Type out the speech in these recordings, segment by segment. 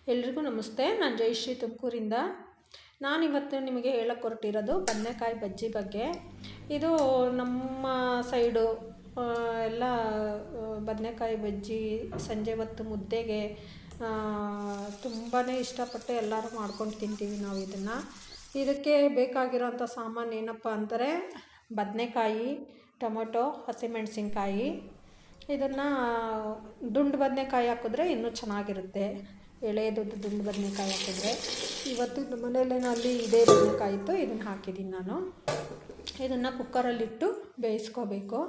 ಎಲ್ರಿಗೂ ನಮಸ್ತೆ. ನಾನು ಜಯಶ್ರೀ ತುಮಕೂರಿಂದ. ನಾನಿವತ್ತು ನಿಮಗೆ ಹೇಳಕ್ಕೆ ಹೊರಟಿರೋದು ಬದನೆಕಾಯಿ ಬಜ್ಜಿ ಬಗ್ಗೆ. ಇದು ನಮ್ಮ ಸೈಡು ಎಲ್ಲ ಬದನೆಕಾಯಿ ಬಜ್ಜಿ ಸಂಜೆ ಹೊತ್ತು ಮುದ್ದೆಗೆ ತುಂಬಾ ಇಷ್ಟಪಟ್ಟು ಎಲ್ಲರೂ ಮಾಡ್ಕೊಂಡು ತಿಂತೀವಿ ನಾವು ಇದನ್ನು. ಇದಕ್ಕೆ ಬೇಕಾಗಿರೋಂಥ ಸಾಮಾನು ಏನಪ್ಪ ಅಂದರೆ ಬದನೆಕಾಯಿ, ಟೊಮೊಟೊ, ಹಸಿಮೆಣಸಿನ್ಕಾಯಿ. ಇದನ್ನು ದುಂಡು ಬದನೆಕಾಯಿ ಹಾಕಿದ್ರೆ ಇನ್ನೂ ಚೆನ್ನಾಗಿರುತ್ತೆ. ಎಳೆಯದು ದುಂಡು ಬದನೆಕಾಯಿ ಹಾಕಿದ್ರೆ. ಇವತ್ತು ನಮ್ಮ ಮನೆಯಲ್ಲಿ ಇದೇ ಬದನೆಕಾಯಿ ಇತ್ತು, ಇದನ್ನು ಹಾಕಿದ್ದೀನಿ ನಾನು. ಇದನ್ನು ಕುಕ್ಕರಲ್ಲಿಟ್ಟು ಬೇಯಿಸ್ಕೋಬೇಕು.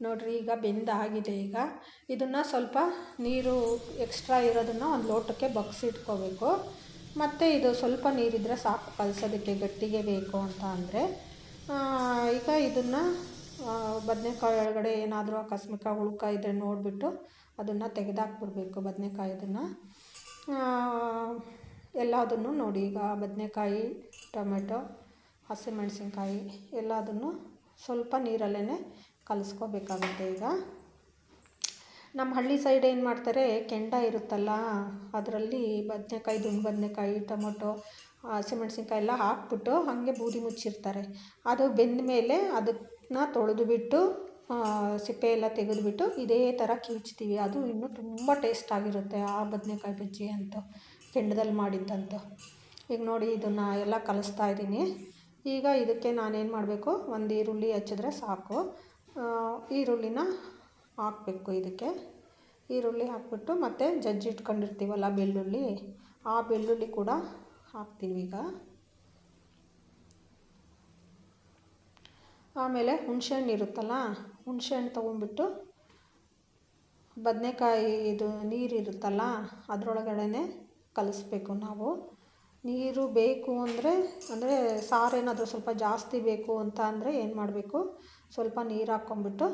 ನೋಡಿರಿ, ಈಗ ಬೆಂದಾಗಿದೆ. ಈಗ ಇದನ್ನು ಸ್ವಲ್ಪ ನೀರು ಎಕ್ಸ್ಟ್ರಾ ಇರೋದನ್ನು ಒಂದು ಲೋಟಕ್ಕೆ ಬಗ್ಸಿಟ್ಕೋಬೇಕು. ಮತ್ತು ಇದು ಸ್ವಲ್ಪ ನೀರಿದ್ದರೆ ಸಾಕು ಕಲಸೋದಕ್ಕೆ, ಗಟ್ಟಿಗೆ ಬೇಕು ಅಂತ ಅಂದರೆ. ಈಗ ಇದನ್ನು ಬದನೆಕಾಯಿ ಒಳಗಡೆ ಏನಾದರೂ ಆಕಸ್ಮಿಕ ಉಳ್ಕ ಇದ್ದರೆ ನೋಡಿಬಿಟ್ಟು ಅದನ್ನು ತೆಗೆದಾಕ್ಬಿಡ್ಬೇಕು. ಬದನೆಕಾಯಿದನ್ನು ಎಲ್ಲದನ್ನು ನೋಡಿ, ಈಗ ಬದನೆಕಾಯಿ, ಟೊಮೆಟೊ, ಹಸಿಮೆಣಸಿನ್ಕಾಯಿ ಎಲ್ಲದನ್ನು ಸ್ವಲ್ಪ ನೀರಲ್ಲೇ ಕಲಿಸ್ಕೋಬೇಕಾಗುತ್ತೆ. ಈಗ ನಮ್ಮ ಹಳ್ಳಿ ಸೈಡ್ ಏನು ಮಾಡ್ತಾರೆ, ಕೆಂಡ ಇರುತ್ತಲ್ಲ ಅದರಲ್ಲಿ ಬದನೆಕಾಯಿ, ದುಂಡು ಬದನೆಕಾಯಿ, ಟೊಮೊಟೊ, ಹಸಿಮೆಣಸಿನ್ಕಾಯಿ ಎಲ್ಲ ಹಾಕ್ಬಿಟ್ಟು ಹಾಗೆ ಬೂದಿ ಮುಚ್ಚಿರ್ತಾರೆ. ಅದು ಬೆಂದ ಮೇಲೆ ಅದನ್ನು ತೊಳೆದುಬಿಟ್ಟು ಸಿಪ್ಪೆ ಎಲ್ಲ ತೆಗೆದುಬಿಟ್ಟು ಇದೇ ಥರ ಕಿವುಚ್ತೀವಿ. ಅದು ಇನ್ನೂ ತುಂಬ ಟೇಸ್ಟಾಗಿರುತ್ತೆ ಆ ಬದನೆಕಾಯಿ ಬಜ್ಜಿ ಅಂತೂ, ಕೆಂಡದಲ್ಲಿ ಮಾಡಿದ್ದಂತು. ಈಗ ನೋಡಿ, ಇದನ್ನು ಎಲ್ಲ ಕಲಿಸ್ತಾ ಇದ್ದೀನಿ. ಈಗ ಇದಕ್ಕೆ ನಾನೇನು ಮಾಡಬೇಕು, ಒಂದು ಈರುಳ್ಳಿ ಹಚ್ಚಿದ್ರೆ ಸಾಕು. ಈರುಳ್ಳಿನ ಹಾಕಬೇಕು ಇದಕ್ಕೆ. ಈರುಳ್ಳಿ ಹಾಕ್ಬಿಟ್ಟು ಮತ್ತು ಜಜ್ಜಿಟ್ಕೊಂಡಿರ್ತೀವಲ್ಲ ಬೆಳ್ಳುಳ್ಳಿ, ಆ ಬೆಳ್ಳುಳ್ಳಿ ಕೂಡ ಹಾಕ್ತೀವಿ ಈಗ. ಆಮೇಲೆ ಹುಣಸೆಹಣ್ಣು ಇರುತ್ತಲ್ಲ, ಹುಣಸೆಹಣ್ಣು ತೊಗೊಂಡ್ಬಿಟ್ಟು ಬದನೆಕಾಯಿ ಇದು ನೀರಿರುತ್ತಲ್ಲ ಅದರೊಳಗಡೆ ಕಲಿಸ್ಬೇಕು ನಾವು. ನೀರು ಬೇಕು ಅಂದರೆ ಸಾರೇನಾದರೂ ಸ್ವಲ್ಪ ಜಾಸ್ತಿ ಬೇಕು ಅಂತ ಅಂದರೆ ಏನು ಮಾಡಬೇಕು, ಸ್ವಲ್ಪ ನೀರು ಹಾಕ್ಕೊಂಬಿಟ್ಟು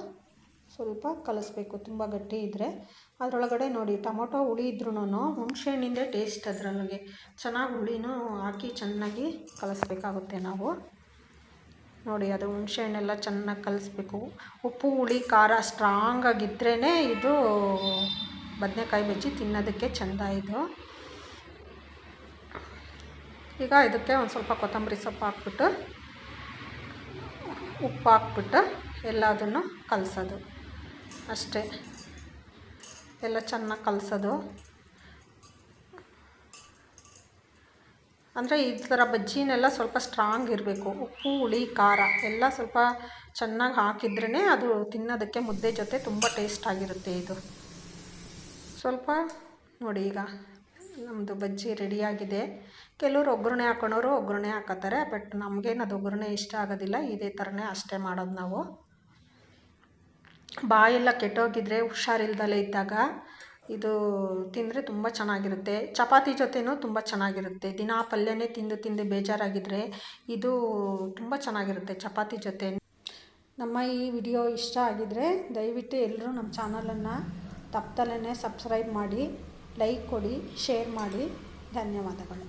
ಸ್ವಲ್ಪ ಕಲಿಸ್ಬೇಕು. ತುಂಬ ಗಟ್ಟಿ ಇದ್ದರೆ ಅದರೊಳಗಡೆ ನೋಡಿ, ಟೊಮೊಟೊ ಹುಳಿ ಇದ್ರೂ ಹುಣಸೆಹಣ್ಣಿಂದ ಟೇಸ್ಟ್ ಅದರೊಳಗೆ ಚೆನ್ನಾಗಿ ಹುಳಿನೂ ಹಾಕಿ ಚೆನ್ನಾಗಿ ಕಲಿಸ್ಬೇಕಾಗುತ್ತೆ ನಾವು. ನೋಡಿ, ಅದು ಹುಣಸೆಹಣ್ಣೆಲ್ಲ ಚೆನ್ನಾಗಿ ಕಲಿಸ್ಬೇಕು. ಉಪ್ಪು, ಹುಳಿ, ಖಾರ ಸ್ಟ್ರಾಂಗಾಗಿದ್ರೇ ಇದು ಬದನೆಕಾಯಿ ಬಜ್ಜಿ ತಿನ್ನೋದಕ್ಕೆ ಚೆಂದ ಇದು. ಈಗ ಇದಕ್ಕೆ ಒಂದು ಸ್ವಲ್ಪ ಕೊತ್ತಂಬರಿ ಸೊಪ್ಪು ಹಾಕ್ಬಿಟ್ಟು, ಉಪ್ಪು ಹಾಕ್ಬಿಟ್ಟು ಎಲ್ಲದನ್ನು ಕಲಸೋದು ಅಷ್ಟೇ. ಎಲ್ಲ ಚೆನ್ನಾಗಿ ಕಲಸೋದು. ಅಂದರೆ ಈ ಥರ ಬಜ್ಜಿನೆಲ್ಲ ಸ್ವಲ್ಪ ಸ್ಟ್ರಾಂಗ್ ಇರಬೇಕು. ಉಪ್ಪು, ಹುಳಿ, ಖಾರ ಎಲ್ಲ ಸ್ವಲ್ಪ ಚೆನ್ನಾಗಿ ಹಾಕಿದ್ರೇ ಅದು ತಿನ್ನೋದಕ್ಕೆ ಮುದ್ದೆ ಜೊತೆ ತುಂಬ ಟೇಸ್ಟಾಗಿರುತ್ತೆ ಇದು. ಸ್ವಲ್ಪ ನೋಡಿ, ಈಗ ನಮ್ಮದು ಬಜ್ಜಿ ರೆಡಿಯಾಗಿದೆ. ಕೆಲವರು ಒಗ್ಗರಣೆ ಹಾಕೋಣವರು ಒಗ್ಗರಣೆ ಹಾಕೋತಾರೆ, ಬಟ್ ನಮಗೇನು ಅದು ಒಗ್ಗರಣೆ ಇಷ್ಟ ಆಗೋದಿಲ್ಲ. ಇದೇ ಥರನೇ ಅಷ್ಟೇ ಮಾಡೋದು ನಾವು. ಬಾಯೆಲ್ಲ ಕೆಟ್ಟೋಗಿದ್ರೆ, ಹುಷಾರಿಲ್ದಲೇ ಇದ್ದಾಗ ಇದು ತಿಂದರೆ ತುಂಬ ಚೆನ್ನಾಗಿರುತ್ತೆ. ಚಪಾತಿ ಜೊತೆನೂ ತುಂಬ ಚೆನ್ನಾಗಿರುತ್ತೆ. ದಿನಾ ಪಲ್ಯನೇ ತಿಂದು ಬೇಜಾರಾಗಿದ್ದರೆ ಇದು ತುಂಬ ಚೆನ್ನಾಗಿರುತ್ತೆ ಚಪಾತಿ ಜೊತೆ. ನಮ್ಮ ಈ ವಿಡಿಯೋ ಇಷ್ಟ ಆಗಿದರೆ ದಯವಿಟ್ಟು ಎಲ್ಲರೂ ನಮ್ಮ ಚಾನಲನ್ನು ತಪ್ಪದಲೇ ಸಬ್ಸ್ಕ್ರೈಬ್ ಮಾಡಿ, ಲೈಕ್ ಕೊಡಿ, ಶೇರ್ ಮಾಡಿ. ಧನ್ಯವಾದಗಳು.